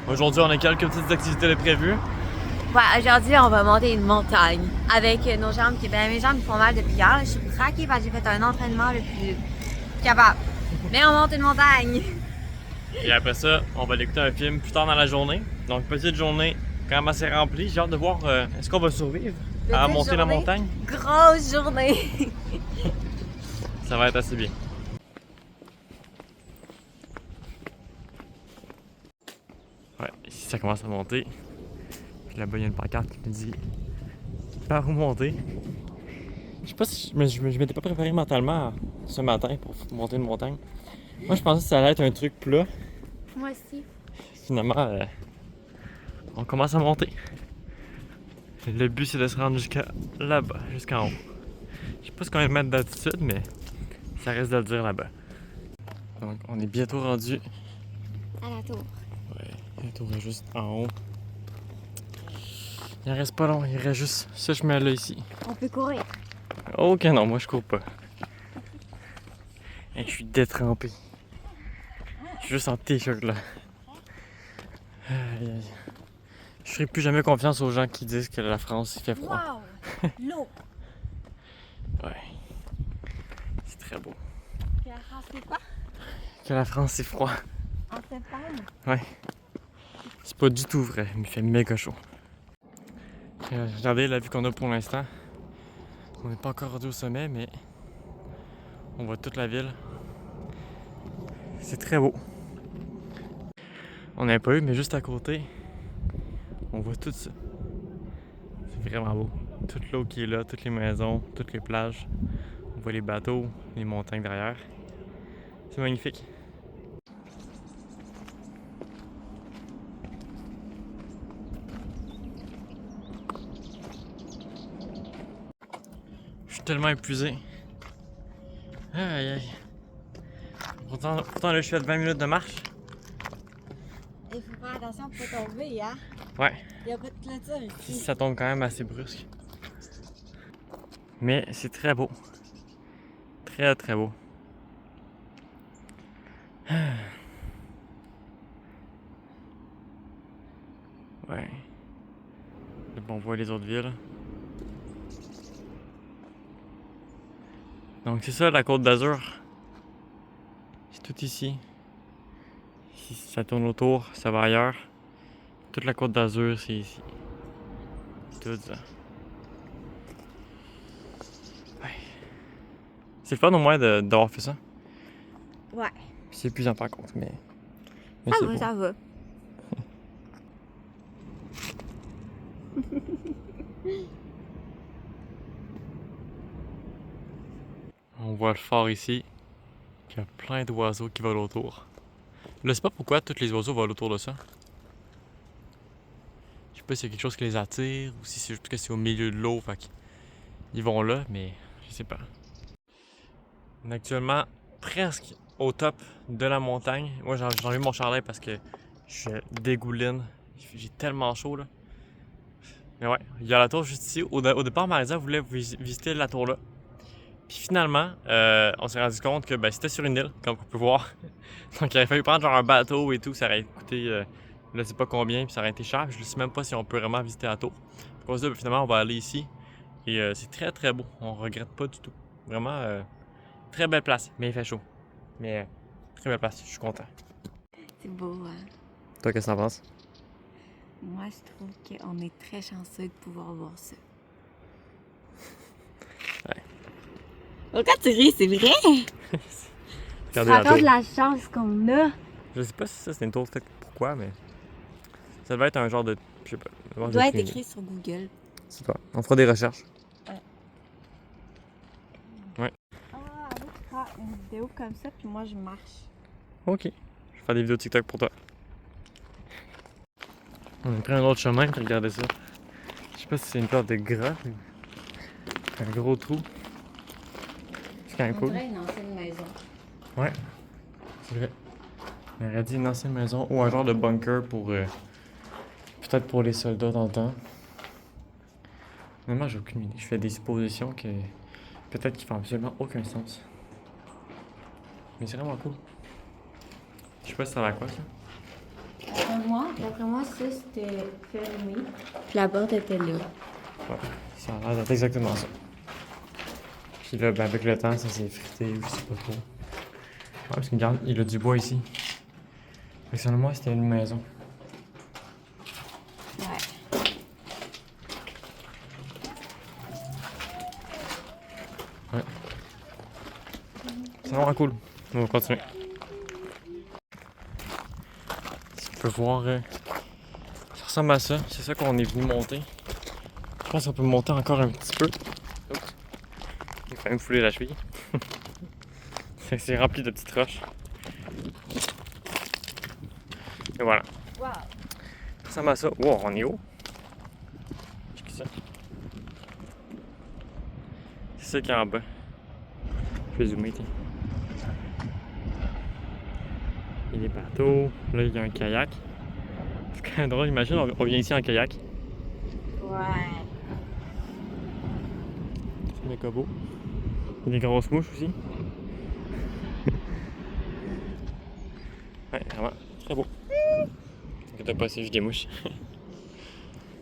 Aujourd'hui, on a quelques petites activités de prévues. Ouais, aujourd'hui, on va monter une montagne avec nos jambes qui... Ben, mes jambes font mal depuis hier. Je suis craquée parce que j'ai fait un entraînement le plus capable. Mais on monte une montagne! Et après ça, on va aller écouter un film plus tard dans la journée. Donc, petite journée quand même assez remplie. J'ai hâte de voir est-ce qu'on va survivre à Petite monter la journée, montagne. Grosse journée! Ça va être assez bien. Ouais, ici ça commence à monter. Puis là-bas, il y a une pancarte qui me dit par où monter. Je sais pas si je m'étais pas préparé mentalement ce matin pour monter une montagne. Moi, je pensais que ça allait être un truc plat. Moi aussi. Finalement, on commence à monter. Le but, c'est de se rendre jusqu'à là-bas, jusqu'en haut. Je sais pas combien de mètres d'altitude, mais ça reste de le dire là-bas. Donc, on est bientôt rendu. À la tour. Ouais, la tour est juste en haut. Il en reste pas long, il reste juste ce chemin-là ici. On peut courir. Ok, non, moi je cours pas. Et je suis détrempé. Je suis juste en t-shirt là. Aïe, aïe. Je ferai plus jamais confiance aux gens qui disent que la France il fait froid. Wow! L'eau! Ouais. C'est très beau. Puis la France, c'est quoi? Que la France c'est froid. En septembre? Ouais. C'est pas du tout vrai, mais il fait méga chaud. Regardez la vue qu'on a pour l'instant. On n'est pas encore rendu au sommet, mais on voit toute la ville. C'est très beau. On n'avait pas eu, mais juste à côté, on voit tout ça. C'est vraiment beau. Toute l'eau qui est là, toutes les maisons, toutes les plages. On voit les bateaux, les montagnes derrière. C'est magnifique. Je suis tellement épuisé. Aïe aïe. Pourtant là, je suis à 20 minutes de marche. Il faut faire attention pour pas tomber, hein? Ouais. Il n'y a pas de clôture ici. Ça tombe quand même assez brusque. Mais c'est très beau. Très très beau. Ouais. Là, on voit les autres villes. Donc c'est ça la Côte d'Azur. C'est tout ici. Si ça tourne autour, ça va ailleurs. Toute la Côte d'Azur, c'est ici. Tout ça. Ouais. C'est le fun au moins d'avoir fait ça. Ouais. C'est épuisant par contre, mais Ça c'est va, beau. ça va. On voit le phare ici. Il y a plein d'oiseaux qui volent autour. Je sais pas pourquoi tous les oiseaux volent autour de ça. Je sais pas s'il y a quelque chose qui les attire ou si c'est juste que c'est au milieu de l'eau, fait qu'ils vont là, mais je sais pas. On est actuellement presque au top de la montagne. Moi, j'ai enlevé mon chandail parce que je dégouline. J'ai tellement chaud là. Mais ouais, il y a la tour juste ici. Au départ, Marisa voulait visiter la tour là. Puis finalement, on s'est rendu compte que c'était sur une île, comme on peut voir. Donc il aurait fallu prendre genre un bateau et tout, ça aurait coûté je sais pas combien, puis ça aurait été cher. Je ne sais même pas si on peut vraiment visiter la tour. À cause de ça, finalement, on va aller ici. Et c'est très très beau, on regrette pas du tout. Vraiment, très belle place, mais il fait chaud. Mais très belle place, je suis content. C'est beau, hein? Toi, qu'est-ce que t'en penses? Moi, je trouve qu'on est très chanceux de pouvoir voir ça. Ouais. Pourquoi tu ris? C'est vrai? Tu te Regardez rends la compte de tour. la chance qu'on a? Je sais pas si ça c'est une tour, peut-être pourquoi, mais ça devait être un genre de. Je sais pas. Ça doit être écrit sur Google. C'est toi. On fera des recherches. Ah, allez, tu prends une vidéo comme ça, puis moi, je marche. Ok. Je vais faire des vidéos TikTok pour toi. On a pris un autre chemin, puis regardez ça. Je sais pas si c'est une sorte de grotte ou un gros trou. C'est quand même On cool. dirait une ancienne maison. Ouais, c'est vrai. On aurait dit une ancienne maison ou un genre de bunker pour. Peut-être pour les soldats dans le temps. Vraiment, j'ai aucune idée. Je fais des suppositions que. Peut-être qu'ils font absolument aucun sens. Mais c'est vraiment cool. Je sais pas si ça va à quoi ça. D'après moi, ça c'était fermé. Puis la porte était là. Ouais, ça a l'air d'être exactement ça. Puis là, ben, avec le temps, ça s'est effrité, je sais pas trop. Ouais, parce que regarde, il a du bois ici. Fait que selon moi, c'était une maison. Ouais. Ouais. C'est vraiment cool. On va continuer. Tu peux voir, ça ressemble à ça. C'est ça qu'on est venu monter. Je pense qu'on peut monter encore un petit peu. Oups. Il faut quand même fouler la cheville. C'est rempli de petites roches. Et voilà. Wow. Ça ressemble à ça. Wow, on est haut. Qu'est-ce que c'est? C'est ça qui est en bas. Je vais zoomer, tiens. Il y a des bateaux. Là, il y a un kayak. C'est quand même drôle, imagine, on vient ici en kayak. Ouais. C'est méga beau. Il y a des grosses mouches aussi. Ouais, vraiment, très beau. T'inquiète pas, c'est juste des mouches.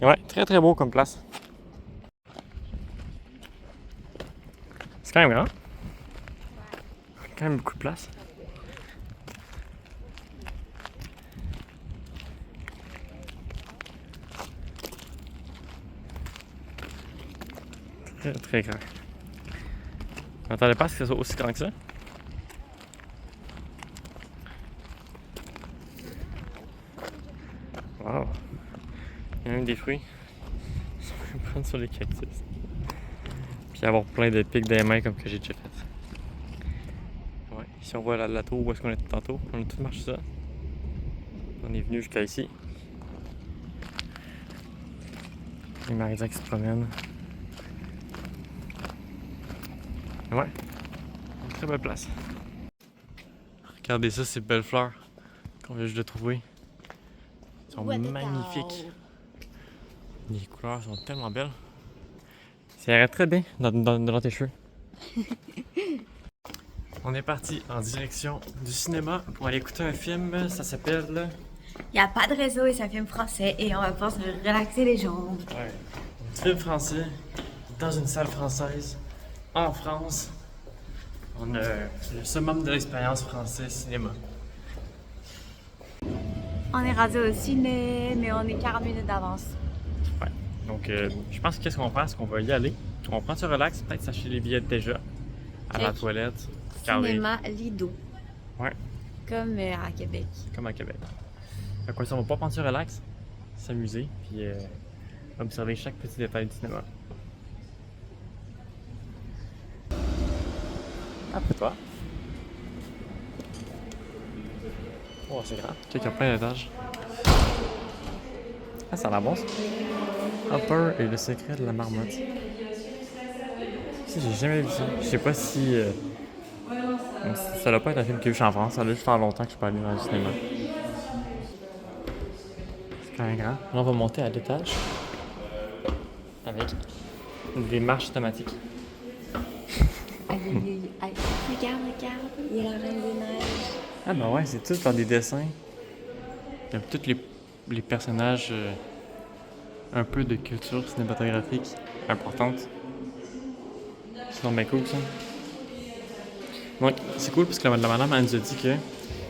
Ouais, très très beau comme place. C'est quand même grand. Quand même beaucoup de place. Très très grand. Je m'attendais pas à ce que ça soit aussi grand que ça. Wow. Il y a même des fruits. Je vais prendre sur les cactus. Puis avoir plein de pics dans les mains comme que j'ai déjà fait. Ouais, ici on voit la tour où est-ce qu'on était tantôt. On a tout marché ça. On est venu jusqu'à ici. Les magasins qui se promènent. Ouais, une très belle place. Regardez ça, ces belles fleurs qu'on vient juste de trouver. Elles sont magnifiques. Les couleurs sont tellement belles. Ça irait très bien dans tes cheveux. On est parti en direction du cinéma pour aller écouter un film. Ça s'appelle... Il n'y a pas de réseau et c'est un film français et on va pouvoir se relaxer les jambes. Ouais. Un film français dans une salle française en France. On a le summum de l'expérience française cinéma. On est rendu au ciné, mais on est 40 minutes d'avance. Ouais. Donc, je pense que qu'est-ce qu'on va faire, c'est qu'on va y aller. On prend du relax, peut-être s'acheter les billets déjà à la Check. toilette. Cinéma Lido. Ouais, Comme à Québec. comme à Québec. Fait quoi, ça, on va pas prendre du relax, s'amuser, puis observer chaque petit détail du cinéma. Après toi. Oh, c'est grand. Check, il y a plein d'étages. Ah, ça a l'air bon, ça. Hopper et le secret de la marmotte. Si, j'ai jamais vu ça. Je sais pas si. Ça doit pas être un film que j'ai vu en France. Ça doit juste faire longtemps que je suis pas allé dans le cinéma. C'est quand même grand. Là, on va monter à l'étage. Avec des marches thématiques. Regarde, il y a la Reine des Neiges. Ah, ben ouais, c'est tout dans des dessins. Il y a tous les personnages. Un peu de culture cinématographique importante. C'est vraiment cool ça. Donc c'est cool parce que la madame elle nous a dit que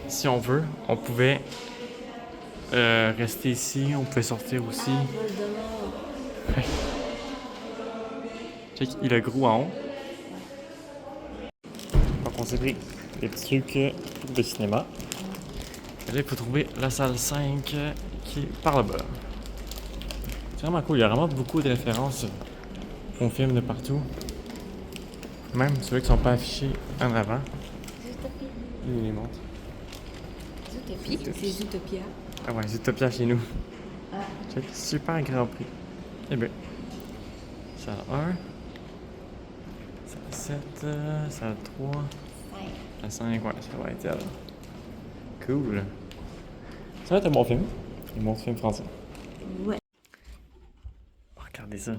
si on veut, on pouvait rester ici, on pouvait sortir aussi. Check, il a gros en haut. Donc on s'est pris des petits trucs de cinéma. Et là il faut trouver la salle 5 qui est par là-bas. C'est vraiment cool, il y a vraiment beaucoup de références aux films de partout. Même ceux qui sont pas affichés en avant. Il les montre. Zootopie? C'est Zootopia. Ah ouais, Zootopia chez nous. Ah. Check, super grand prix. Eh bien, salle 1, salle 7, salle 3, salle 5, ouais, ça va être elle. Cool. Ça va être un bon film. Un bon film français. Ouais. Oh, regardez ça.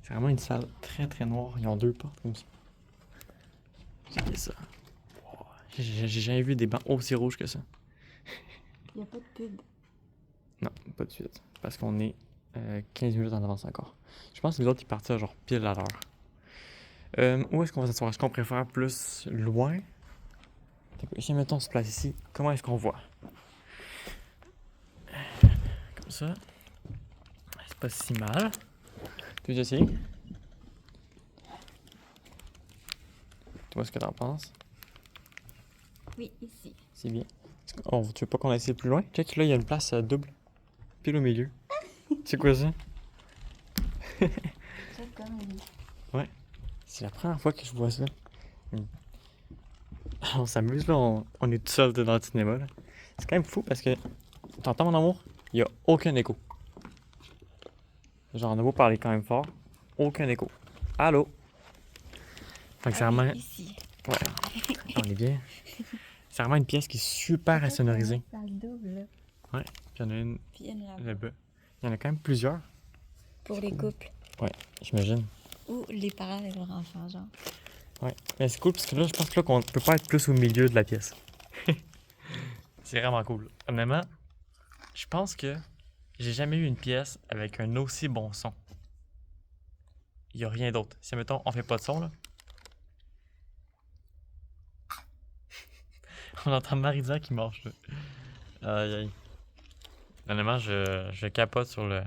C'est vraiment une salle très très noire. Ils ont deux portes comme ça. Regardez ça. Wow. J'ai jamais vu des bancs aussi rouges que ça. Il n'y a pas de pub. Non, pas de suite. Parce qu'on est 15 minutes en avance encore. Je pense que les autres, ils partent genre pile à l'heure. Où est-ce qu'on va s'asseoir? Est-ce qu'on préfère plus loin? Si, mettons, on se place ici, comment est-ce qu'on voit? Comme ça. C'est pas si mal. Tu veux essayer? Tu vois ce que t'en penses? Oui, ici. C'est bien. Oh, tu veux pas qu'on essaie plus loin? Check, là, il y a une place double. Pile au milieu. C'est quoi ça? C'est comme lui. Ouais. C'est la première fois que je vois ça. On s'amuse, là. On est tout seul dans le cinéma, là. C'est quand même fou parce que... T'entends, mon amour? Il y a aucun écho. Genre, on a beau parler quand même fort. Aucun écho. Allô? Fait que c'est vraiment... Ici. Ouais. On est bien. C'est vraiment une pièce qui est super insonorisée. Ça double, là. Ouais. Puis il y en a une Puis il y en a là-bas. là-bas. Il y en a quand même plusieurs. Pour les couples. Ouais, j'imagine. Ou les parents avec leurs enfants, genre. Ouais. Mais c'est cool parce que là, je pense que là, qu'on peut pas être plus au milieu de la pièce. C'est vraiment cool. Honnêtement, je pense que j'ai jamais eu une pièce avec un aussi bon son. Il y a rien d'autre. Si, mettons, on fait pas de son, là. On entend Marisa qui marche, là. Aïe, aïe. Honnêtement, je capote sur la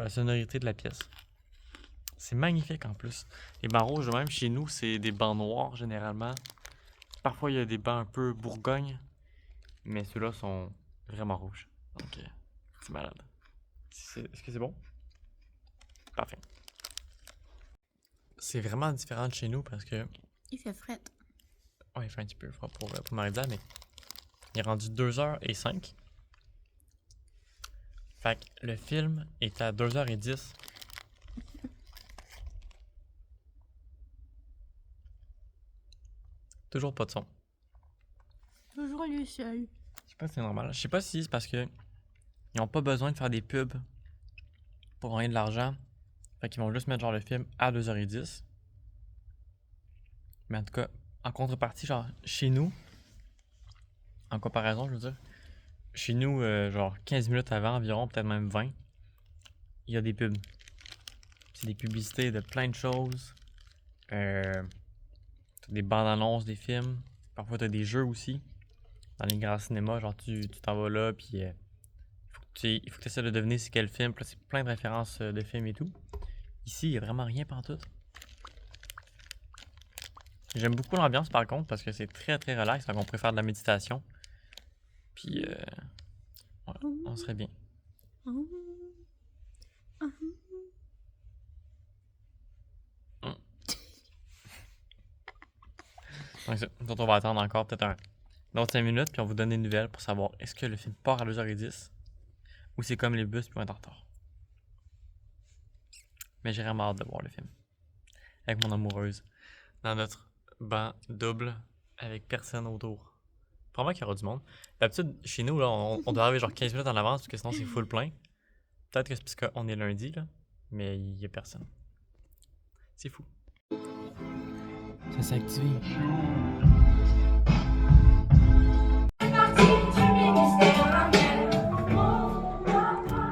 sonorité de la pièce. C'est magnifique en plus. Les bancs rouges, même chez nous, c'est des bancs noirs généralement. Parfois, il y a des bancs un peu bourgogne, mais ceux-là sont vraiment rouges. Donc, c'est malade. Est-ce que c'est bon? Parfait. C'est vraiment différent de chez nous parce que... Il fait fret. Ouais, il fait un petit peu froid pour Marisa, mais il est rendu 2h05. Fait que le film est à 2h10. Toujours pas de son. Toujours lui seul. Je sais pas si c'est normal. Je sais pas si c'est parce que ils ont pas besoin de faire des pubs pour gagner de l'argent. Fait qu'ils vont juste mettre genre le film à 2h10. Mais en tout cas, en contrepartie, genre chez nous, en comparaison, je veux dire, chez nous, genre 15 minutes avant environ, peut-être même 20, il y a des pubs. C'est des publicités de plein de choses. T'as des bandes annonces des films. Parfois t'as des jeux aussi. Dans les grands cinémas, genre tu t'en vas là, puis il faut que tu essaies de deviner c'est quel film. Puis là, c'est plein de références de films et tout. Ici, il n'y a vraiment rien pantoute. J'aime beaucoup l'ambiance par contre, parce que c'est très très relax. Donc on pourrait faire de la méditation. Puis, ouais, on serait bien. Donc, on va attendre encore peut-être un autre 5 minutes, puis on vous donne des nouvelles pour savoir est-ce que le film part à 2h10 ou c'est comme les bus puis on est en retard. Mais j'ai vraiment hâte de voir le film. Avec mon amoureuse. Dans notre banc double avec personne autour. Probablement qu'il y aura du monde. D'habitude, chez nous, là, on doit arriver genre 15 minutes en avance parce que sinon c'est full plein. Peut-être que c'est parce qu'on est lundi, là, mais il n'y a personne. C'est fou. Ça s'est activé.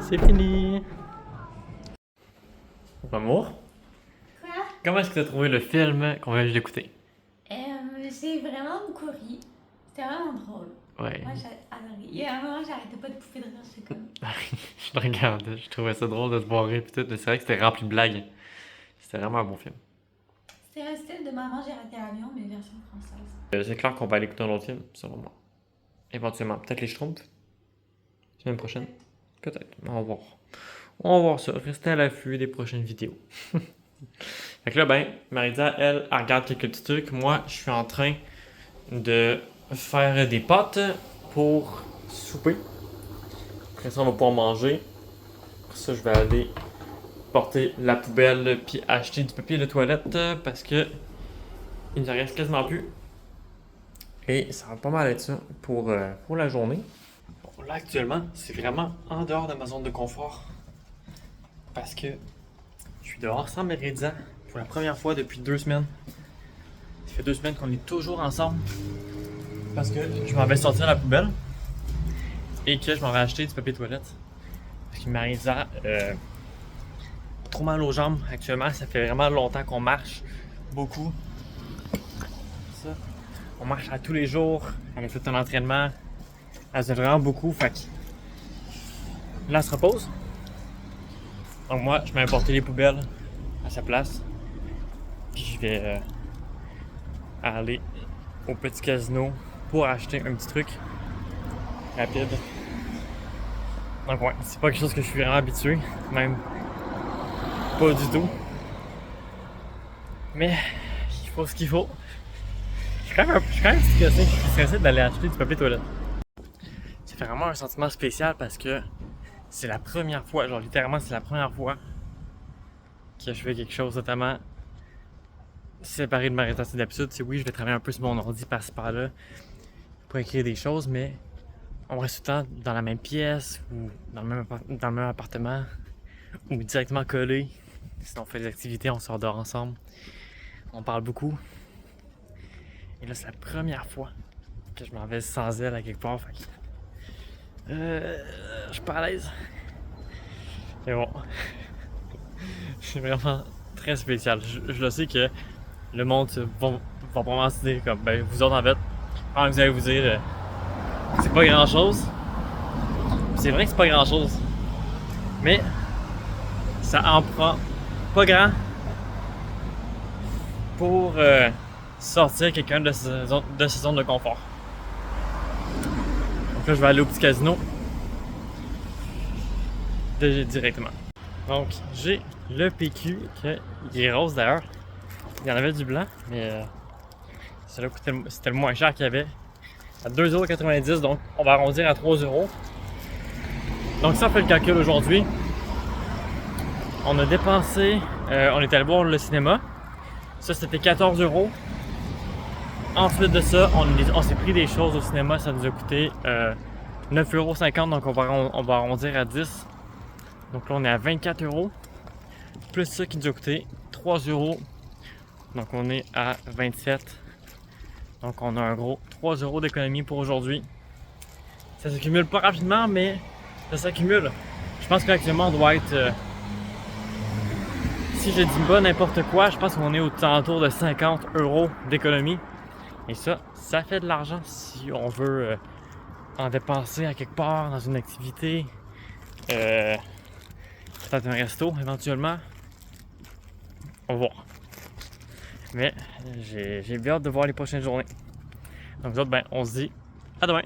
C'est fini. Amour? Quoi? Comment est-ce que tu as trouvé le film qu'on vient d'écouter? J'ai vraiment beaucoup ri. C'était vraiment drôle. Ouais. Moi, j'ai adoré. Il y a un moment, j'arrêtais pas de pouffer de rire. J'étais comme... Je le regardais, je trouvais ça drôle de te voir rire pis tout. C'est vrai que c'était rempli de blagues. C'était vraiment un bon film. C'était un style de Maman, j'ai raté l'avion, mais version française. C'est clair qu'on va aller écouter un autre film, selon moi. Éventuellement. Peut-être les Schtroumpfs. Semaine prochaine. Peut-être. On va voir. On va voir ça. Restez à l'affût des prochaines vidéos. Fait que là, ben, Marisa, elle regarde quelques petits trucs. Moi, je suis en train de faire des pâtes pour souper. Après ça, on va pouvoir manger. Après ça, je vais aller porter la poubelle puis acheter du papier de toilette parce que il ne reste quasiment plus. Et ça va pas mal être ça pour la journée. Bon, là, actuellement, c'est vraiment en dehors de ma zone de confort. Parce que je suis dehors sans Marisa pour la première fois depuis 2 semaines. Ça fait 2 semaines qu'on est toujours ensemble. Parce que je m'en vais sortir la poubelle. et que je m'en vais acheter du papier toilette. Parce qu'il m'arrive ça. Trop mal aux jambes actuellement. Ça fait vraiment longtemps qu'on marche beaucoup. Ça. On marche à tous les jours. On a fait un entraînement. Elle se fait vraiment beaucoup. Fait que là, elle se repose. Donc moi, je vais apporter les poubelles à sa place. Puis je vais aller au petit casino pour acheter un petit truc rapide. Donc ouais, c'est pas quelque chose que je suis vraiment habitué, même pas du tout. Mais il faut ce qu'il faut. Je suis quand même stressé. Je suis stressé d'aller acheter du papier toilette. Ça fait vraiment un sentiment spécial parce que c'est la première fois, genre littéralement c'est la première fois que je fais quelque chose totalement séparé de ma réalité d'habitude. C'est oui, je vais travailler un peu sur mon ordi par-ci par-là pour écrire des choses, mais on reste tout le temps dans la même pièce ou dans le même appartement ou directement collé. Sinon on fait des activités, on sort dehors ensemble, on parle beaucoup. Et là c'est la première fois que je m'en vais sans elle à quelque part. Fait que, je suis pas à l'aise. Mais bon, c'est vraiment très spécial. Je le sais que le monde va probablement se dire comme, ben vous autres en fait, vous allez vous dire, c'est pas grand chose. C'est vrai que c'est pas grand chose, mais ça en prend pas grand pour sortir quelqu'un de sa zone de confort. Donc là, je vais aller au petit casino directement. Donc, j'ai le PQ, qui est rose d'ailleurs. Il y en avait du blanc, mais celui-là c'était le moins cher qu'il y avait. À 2,90 €, donc on va arrondir à 3 €. Donc ça fait le calcul aujourd'hui. On a dépensé, on est allé voir le cinéma. Ça c'était 14 €. Ensuite de ça, on s'est pris des choses au cinéma, ça nous a coûté 9,50 €, donc on va arrondir à 10. Donc là on est à 24 €. Plus ça qui nous a coûté 3 €. Donc on est à 27. Donc on a un gros 3 € d'économie pour aujourd'hui. Ça s'accumule pas rapidement, mais ça s'accumule. Je pense qu'actuellement on doit être... si je dis pas n'importe quoi, je pense qu'on est aux alentours de 50 € d'économie. Et ça fait de l'argent si on veut en dépenser à quelque part, dans une activité. Peut-être un resto éventuellement. On va voir. Mais j'ai bien hâte de voir les prochaines journées. Donc, nous autres, ben, on se dit à demain.